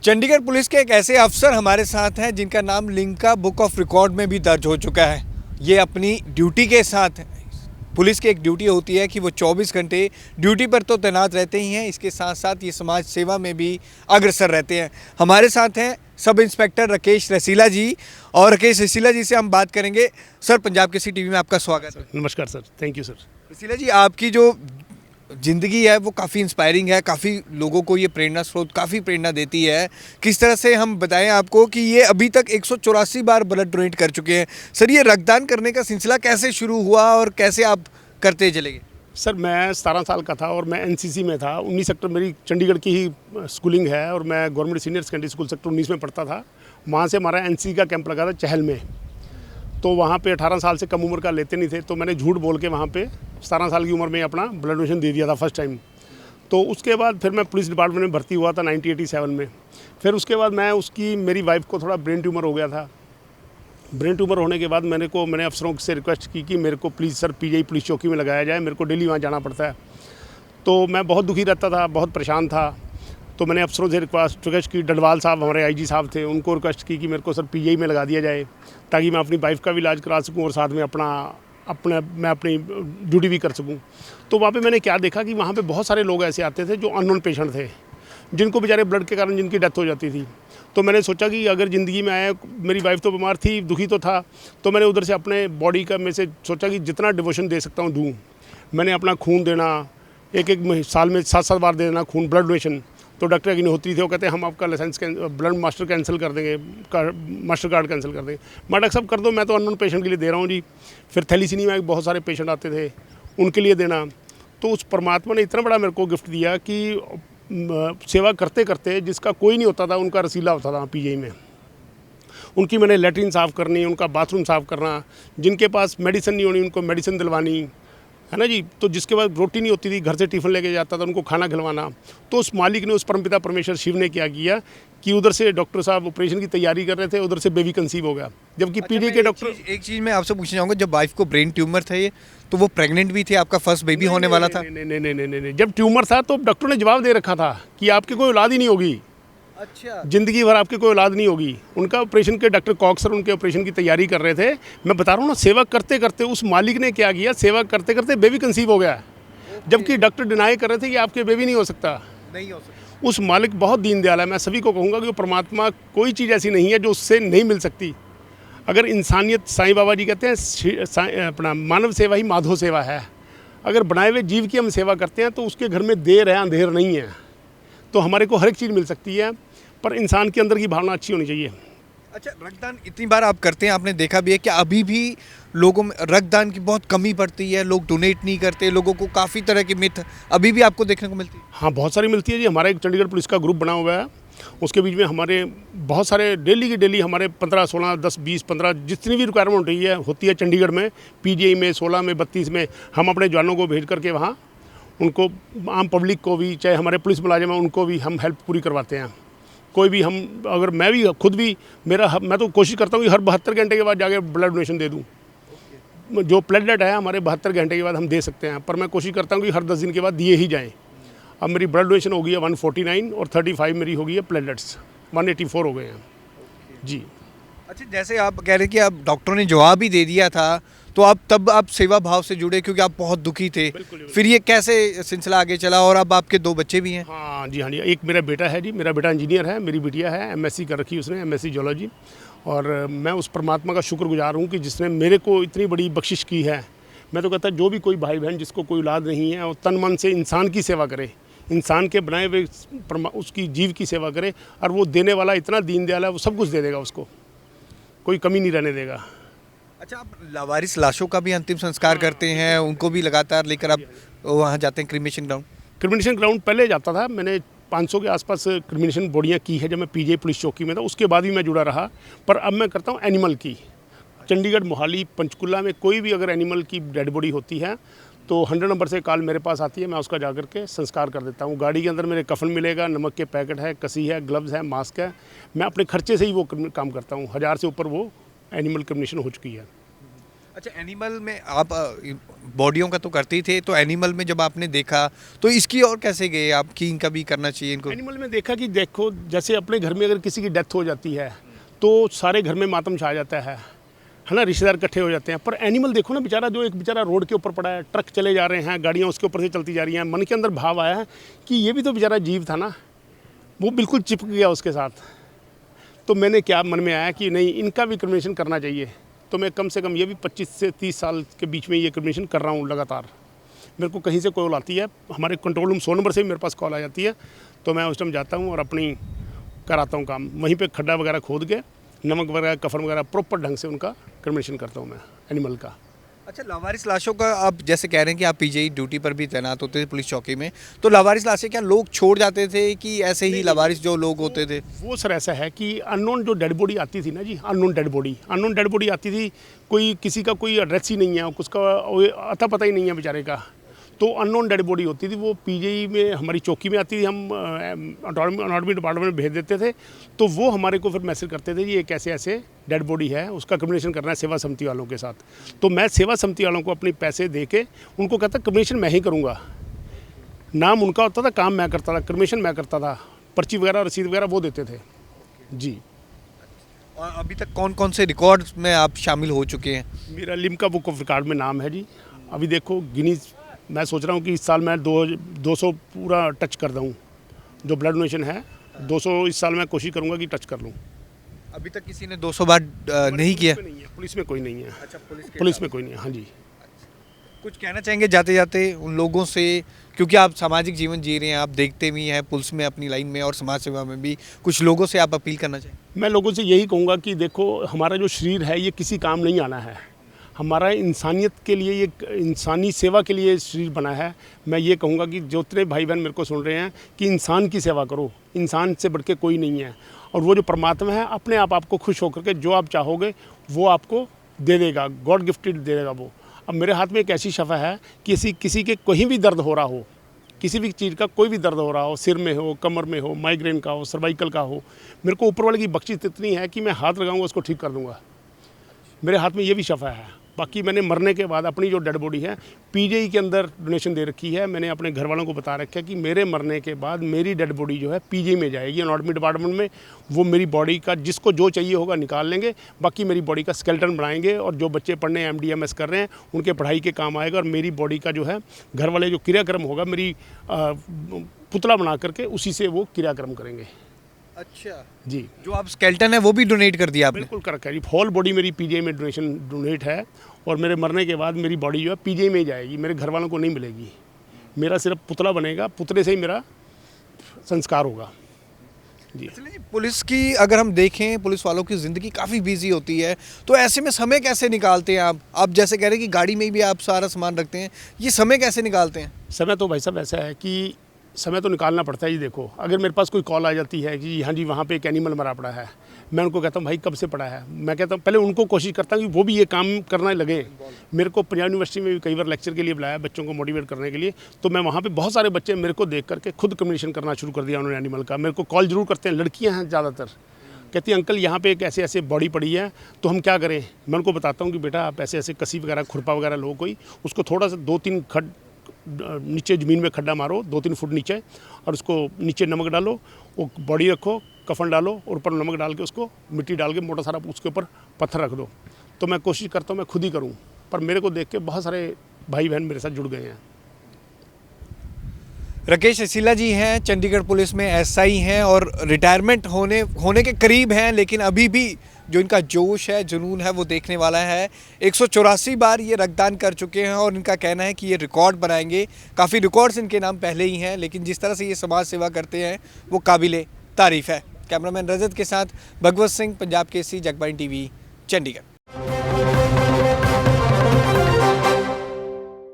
Chandigarh police के एक ऐसे अफसर हमारे साथ हैं जिनका नाम लिम्का बुक ऑफ रिकॉर्ड में भी दर्ज हो चुका है। ये अपनी ड्यूटी के साथ, पुलिस की एक ड्यूटी होती है कि वो 24 घंटे ड्यूटी पर तो तैनात रहते ही हैं, इसके साथ साथ ये समाज सेवा में भी अग्रसर रहते हैं। हमारे साथ हैं सब इंस्पेक्टर राकेश रसीला जी, और राकेश रसीला जी से हम बात करेंगे। सर, पंजाब केसरी टीवी में आपका स्वागत है। नमस्कार सर, थैंक यू सर। रसीला जी, आपकी जो ज़िंदगी है वो काफ़ी इंस्पायरिंग है, काफ़ी लोगों को ये प्रेरणा स्रोत काफ़ी प्रेरणा देती है। किस तरह से हम बताएं आपको कि ये अभी तक 184 बार ब्लड डोनेट कर चुके हैं। सर, ये रक्तदान करने का सिलसिला कैसे शुरू हुआ और कैसे आप करते चले गए? सर, मैं 17 साल का था और मैं एनसीसी में था। 19 सेक्टर मेरी चंडीगढ़ की ही स्कूलिंग है और मैं government senior secondary school sector 19 में पढ़ता था। वहाँ से हमारा एनसीसी का कैंप लगा था चहल में। तो वहाँ पे 18 साल से कम उम्र का लेते नहीं थे, तो मैंने झूठ बोल के वहाँ पे 17 साल की उम्र में अपना ब्लड डोनेशन दे दिया था फर्स्ट टाइम। तो उसके बाद फिर मैं पुलिस डिपार्टमेंट में भर्ती हुआ था 1987 में। फिर उसके बाद मेरी वाइफ को थोड़ा ब्रेन ट्यूमर हो गया था। ब्रेन ट्यूमर होने के बाद मैंने अफसरों से रिक्वेस्ट की कि मेरे को प्लीज़ सर पीजीआई पुलिस चौकी में लगाया जाए, मेरे को डेली वहाँ जाना पड़ता है। तो मैं बहुत दुखी रहता था, बहुत परेशान था। तो मैंने अफसरों से रिक्वेस्ट की, डडवाल साहब हमारे आईजी साहब थे, उनको रिक्वेस्ट की कि मेरे को सर पीजीआई में लगा दिया जाए ताकि मैं अपनी वाइफ का भी इलाज करा सकूं और साथ में मैं अपनी ड्यूटी भी कर सकूं। तो वहाँ पे मैंने क्या देखा कि वहाँ पे बहुत सारे लोग ऐसे आते थे जो अननोन पेशेंट थे, जिनको बेचारे ब्लड के कारण जिनकी डेथ हो जाती थी। तो मैंने सोचा कि अगर ज़िंदगी में आया, मेरी वाइफ तो बीमार थी, दुखी तो था, तो मैंने उधर से अपने बॉडी का में से सोचा कि जितना डिवोशन दे सकता हूँ दूँ। मैंने अपना खून देना, एक साल में 7-7 बार दे देना खून, ब्लड डोनेशन। तो डॉक्टर अग्निहोत्री थे, वो कहते हैं हम आपका लाइसेंस ब्लड मास्टर कैंसिल कर देंगे, मास्टर कार्ड कैंसिल कर देंगे। मैं डॉक्टर साहब कर दो, मैं तो अननोन पेशेंट के लिए दे रहा हूँ जी। फिर थैलीसीमिया में बहुत सारे पेशेंट आते थे, उनके लिए देना। तो उस परमात्मा ने इतना बड़ा मेरे को गिफ्ट दिया कि सेवा करते करते जिसका कोई नहीं होता था उनका रसीला होता था पीजीआई में। उनकी मैंने लेटरिन साफ़ करनी, उनका बाथरूम साफ़ करना, जिनके पास मेडिसिन नहीं होनी उनको मेडिसिन दिलवानी, है ना जी। तो जिसके बाद रोटी नहीं होती थी, घर से टिफ़िन लेके जाता था, उनको खाना खिलवाना। तो उस मालिक ने, उस परमपिता परमेश्वर शिव ने क्या किया कि उधर से डॉक्टर साहब ऑपरेशन की तैयारी कर रहे थे, उधर से बेबी कंसीव हो गया। जबकि पीजीआई के डॉक्टर, एक चीज़ मैं आपसे पूछना चाहूँगा, जब वाइफ को ब्रेन ट्यूमर था ये, तो वो प्रेग्नेंट भी थी, आपका फर्स्ट बेबी होने वाला था? नहीं, जब ट्यूमर था तो डॉक्टर ने जवाब दे रखा था कि आपकी कोई औलाद ही नहीं होगी। अच्छा, जिंदगी भर आपकी कोई औलाद नहीं होगी। उनका ऑपरेशन के डॉक्टर कॉक्स सर उनके ऑपरेशन की तैयारी कर रहे थे। मैं बता रहा हूँ ना, सेवा करते करते उस मालिक ने क्या किया, सेवा करते करते बेबी कंसीव हो गया। जबकि डॉक्टर डिनाई कर रहे थे कि आपके बेबी नहीं हो सकता। उस मालिक बहुत दीन दयाल है। मैं सभी को कहूँगा कि वो परमात्मा, कोई चीज़ ऐसी नहीं है जो उससे नहीं मिल सकती। अगर इंसानियत, साईं बाबा जी कहते हैं अपना मानव सेवा ही माधव सेवा है। अगर बनाए हुए जीव की हम सेवा करते हैं तो उसके घर में देर है, अंधेर नहीं है। तो हमारे को हर एक चीज़ मिल सकती है, पर इंसान के अंदर की भावना अच्छी होनी चाहिए। अच्छा, रक्तदान इतनी बार आप करते हैं, आपने देखा भी है कि अभी भी लोगों में रक्तदान की बहुत कमी पड़ती है, लोग डोनेट नहीं करते, लोगों को काफ़ी तरह की मिथ अभी भी आपको देखने को मिलती है? हाँ, बहुत सारी मिलती है जी। हमारा एक चंडीगढ़ पुलिस का ग्रुप बना हुआ है, उसके बीच में हमारे बहुत सारे डेली की डेली हमारे 15, 16, 10, 20, 15 जितनी भी रिक्वायरमेंट होती है चंडीगढ़ में, पीजीआई में 16 में 32 में, हम अपने जवानों को भेज करके वहाँ उनको, आम पब्लिक को भी, चाहे हमारे पुलिस मुलाजिम हैं उनको भी हम हेल्प पूरी करवाते हैं। कोई भी हम, अगर मैं भी खुद भी, मैं तो कोशिश करता हूँ कि हर 72 घंटे के बाद जाके ब्लड डोनेशन दे दूँ। जो प्लेटलेट है हमारे 72 घंटे के बाद हम दे सकते हैं, पर मैं कोशिश करता हूँ कि हर 10 दिन के बाद दिए ही जाएँ। अब मेरी ब्लड डोनेशन हो गई है 149 और 35 मेरी हो गई है प्लेटलेट्स, 184 हो गए हैं जी। अच्छा, जैसे आप कह रहे हैं कि आप डॉक्टरों ने जवाब ही दे दिया था, तो आप सेवा भाव से जुड़े क्योंकि आप बहुत दुखी थे। फिर ये कैसे सिलसिला आगे चला, और अब आपके 2 बच्चे भी हैं? हाँ जी, हाँ जी। एक मेरा बेटा है जी, मेरा बेटा इंजीनियर है, मेरी बिटिया है एमएससी कर रखी उसने, एमएससी जियोलॉजी। और मैं उस परमात्मा का शुक्रगुजार हूँ कि जिसने मेरे को इतनी बड़ी बख्शिश की है। मैं तो कहता जो भी कोई भाई बहन जिसको कोई औलाद नहीं है, और तन मन से इंसान की सेवा करे, इंसान के बनाए हुए उसकी जीव की सेवा करे, और वो देने वाला इतना दीन दयाल है, वो सब कुछ दे देगा, उसको कोई कमी नहीं रहने देगा। अच्छा, आप लावारिस लाशों का भी अंतिम संस्कार करते हैं, उनको भी लगातार लेकर आप वहाँ जाते हैं क्रिमेशन ग्राउंड? क्रिमिनेशन ग्राउंड पहले जाता था, मैंने 500 के आसपास क्रिमिनेशन बॉडियाँ की है जब मैं पीजीआई पुलिस चौकी में था। उसके बाद भी मैं जुड़ा रहा, पर अब मैं करता हूँ एनिमल की। चंडीगढ़, मोहाली, पंचकुला में कोई भी अगर एनिमल की डेड बॉडी होती है तो 100 नंबर से कॉल मेरे पास आती है, मैं उसका जा करके संस्कार कर देता हूँ। गाड़ी के अंदर मेरे कफन मिलेगा, नमक के पैकेट है, कसी है, ग्लव्स है, मास्क है। मैं अपने खर्चे से ही वो काम करता हूँ। 1000 से ऊपर वो एनिमल क्रिमिनेशन हो चुकी है। अच्छा, एनिमल में आप बॉडियों का तो करते ही थे, तो एनिमल में जब आपने देखा तो इसकी और कैसे गए आप कि इनका भी करना चाहिए इनको? एनिमल में देखा कि देखो, जैसे अपने घर में अगर किसी की डेथ हो जाती है तो सारे घर में मातम छा जाता है ना, रिश्तेदार इकट्ठे हो जाते हैं। पर एनिमल देखो ना, बेचारा जो एक बेचारा रोड के ऊपर पड़ा है, ट्रक चले जा रहे हैं, गाड़ियाँ उसके ऊपर से चलती जा रही हैं, मन के अंदर भाव आया है कि ये भी तो बेचारा जीव था ना, वो बिल्कुल चिपक गया उसके साथ। तो मैंने क्या मन में आया कि नहीं, इनका भी क्रिमिनेशन करना चाहिए। तो मैं कम से कम ये भी 25 से 30 साल के बीच में ये क्रिमिनेशन कर रहा हूँ लगातार। मेरे को कहीं से कॉल आती है, हमारे कंट्रोल रूम 100 नंबर से भी मेरे पास कॉल आ जाती है, तो मैं उस टाइम जाता हूँ और अपनी कराता हूँ काम। वहीं पे खड्डा वगैरह खोद के नमक वगैरह, कफन वगैरह प्रॉपर ढंग से उनका क्रिमिनेशन करता हूँ मैं एनिमल का। अच्छा, लावारिस लाशों का आप जैसे कह रहे हैं कि आप पीजीआई ड्यूटी पर भी तैनात होते थे पुलिस चौकी में, तो लावारिस लाशें क्या लोग छोड़ जाते थे कि ऐसे ही लावारिस जो लोग होते थे? वो सर ऐसा है कि अननोन जो डेड बॉडी आती थी ना जी, अननोन डेड बॉडी आती थी, कोई किसी का कोई एड्रेस ही नहीं है, उसका अता पता ही नहीं है बेचारे का, तो अननोन डेड बॉडी होती थी। वो पीजीआई में हमारी चौकी में आती थी, हम अनाटॉमी डिपार्टमेंट में भेज देते थे, तो वो हमारे को फिर मैसेज करते थे, ये कैसे ऐसे डेड बॉडी है, उसका कम्युनिकेशन करना है सेवा समिति वालों के साथ। तो मैं सेवा समिति वालों को अपने पैसे दे के उनको कहता कम्युनिकेशन मैं ही करूँगा। नाम उनका होता था, काम मैं करता था, कम्युनिकेशन मैं करता था, पर्ची वगैरह रसीद वगैरह वो देते थे जी। और अभी तक कौन कौन से रिकॉर्ड्स में आप शामिल हो चुके हैं? मेरा लिम्का बुक ऑफ रिकॉर्ड में नाम है जी। अभी देखो गिनीज, मैं सोच रहा हूँ कि इस साल मैं 200 पूरा टच कर दूँ, जो ब्लड डोनेशन है 200 इस साल मैं कोशिश करूँगा कि टच कर लूँ। अभी तक किसी ने 200 बार नहीं किया? पुलिस में कोई नहीं है। अच्छा, पुलिस में कोई नहीं है, हाँ जी। कुछ कहना चाहेंगे जाते जाते उन लोगों से, क्योंकि आप सामाजिक जीवन जी रहे हैं, आप देखते भी हैं पुलिस में अपनी लाइन में और समाज सेवा में भी, कुछ लोगों से आप अपील करना चाहेंगे? मैं लोगों से यही कहूँगा कि देखो, हमारा जो शरीर है ये किसी काम नहीं आना है, हमारा इंसानियत के लिए, ये इंसानी सेवा के लिए शरीर बना है। मैं ये कहूँगा कि जो इतने भाई बहन मेरे को सुन रहे हैं कि इंसान की सेवा करो, इंसान से बढ़ के कोई नहीं है, और वो जो परमात्मा है अपने आप आपको खुश होकर के जो आप चाहोगे वो आपको दे देगा, गॉड गिफ्टेड दे देगा वो। अब मेरे हाथ में एक ऐसी शफा है कि किसी के कहीं भी दर्द हो रहा हो, किसी भी चीज़ का कोई भी दर्द हो रहा हो, सिर में हो, कमर में हो, माइग्रेन का हो, सर्वाइकल का हो, मेरे को ऊपर वाले की बख्शिश इतनी है कि मैं हाथ लगाऊंगा उसको ठीक कर दूंगा। मेरे हाथ में ये भी शफा है। बाकी मैंने मरने के बाद अपनी जो डेड बॉडी है पीजीआई के अंदर डोनेशन दे रखी है। मैंने अपने घर वालों को बता रखा है कि मेरे मरने के बाद मेरी डेड बॉडी जो है पीजीआई में जाएगी, अनाटॉमी डिपार्टमेंट में। वो मेरी बॉडी का जिसको जो चाहिए होगा निकाल लेंगे, बाकी मेरी बॉडी का स्केलेटन बनाएंगे, और जो बच्चे पढ़ने MDMS कर रहे हैं उनके पढ़ाई के काम आएगा। और मेरी बॉडी का जो है घर वाले जो क्रियाक्रम होगा, मेरी पुतला बना करके उसी से वो क्रियाक्रम करेंगे। अच्छा जी, जो आप स्केलेटन है वो भी डोनेट कर दिया आपने? बिल्कुल कर रखा है जी। होल बॉडी मेरी पीजीआई में डोनेट है, और मेरे मरने के बाद मेरी बॉडी जो है पीजीआई में ही जाएगी, मेरे घर वालों को नहीं मिलेगी। मेरा सिर्फ पुतला बनेगा, पुतले से ही मेरा संस्कार होगा जी। पुलिस की अगर हम देखें, पुलिस वालों की ज़िंदगी काफ़ी बिजी होती है, तो ऐसे में समय कैसे निकालते हैं आप? आप जैसे कह रहे हैं कि गाड़ी में भी आप सारा सामान रखते हैं, ये समय कैसे निकालते हैं? समय तो भाई साहब ऐसा है कि समय तो निकालना पड़ता है जी। देखो, अगर मेरे पास कोई कॉल आ जाती है कि हाँ जी वहाँ पे एक एनिमल मरा पड़ा है, मैं उनको कहता हूँ भाई कब से पड़ा है। मैं कहता हूँ पहले उनको कोशिश करता हूँ कि वो भी ये काम करना लगे। मेरे को पंजाब यूनिवर्सिटी में भी कई बार लेक्चर के लिए बुलाया बच्चों को मोटिवेट करने के लिए, तो मैं वहाँ पे बहुत सारे बच्चे मेरे को देख करके खुद कम्युनिकेशन करना शुरू कर दिया उन्होंने एनिमल का। मेरे को कॉल जरूर करते हैं, लड़कियाँ हैं ज़्यादातर, कहती हैं अंकल यहाँ पे एक ऐसे ऐसे बॉडी पड़ी है तो हम क्या करें। मैं उनको बताता हूँ कि बेटा आप ऐसे ऐसे कसी वगैरह, खुरपा वगैरह लो, कोई उसको थोड़ा सा 2-3 खड नीचे ज़मीन में खड्डा मारो 2-3 फुट नीचे, और उसको नीचे नमक डालो, वो बॉडी रखो, कफन डालो, और ऊपर नमक डाल के उसको मिट्टी डाल के मोटा सारा उसके ऊपर पत्थर रख दो। तो मैं कोशिश करता हूँ मैं खुद ही करूँ, पर मेरे को देख के बहुत सारे भाई बहन मेरे साथ जुड़ गए हैं। राकेश असीला जी हैं, चंडीगढ़ पुलिस में SI हैं और रिटायरमेंट होने के करीब हैं, लेकिन अभी भी जो इनका जोश है, जुनून है, वो देखने वाला है। 184 बार ये रक्तदान कर चुके हैं और इनका कहना है कि ये रिकॉर्ड बनाएंगे। काफ़ी रिकॉर्ड्स इनके नाम पहले ही हैं, लेकिन जिस तरह से ये समाज सेवा करते हैं वो काबिले तारीफ़ है। कैमरामैन रजत के साथ भगवत सिंह, पंजाब केसरी, जगबानी TV, चंडीगढ़।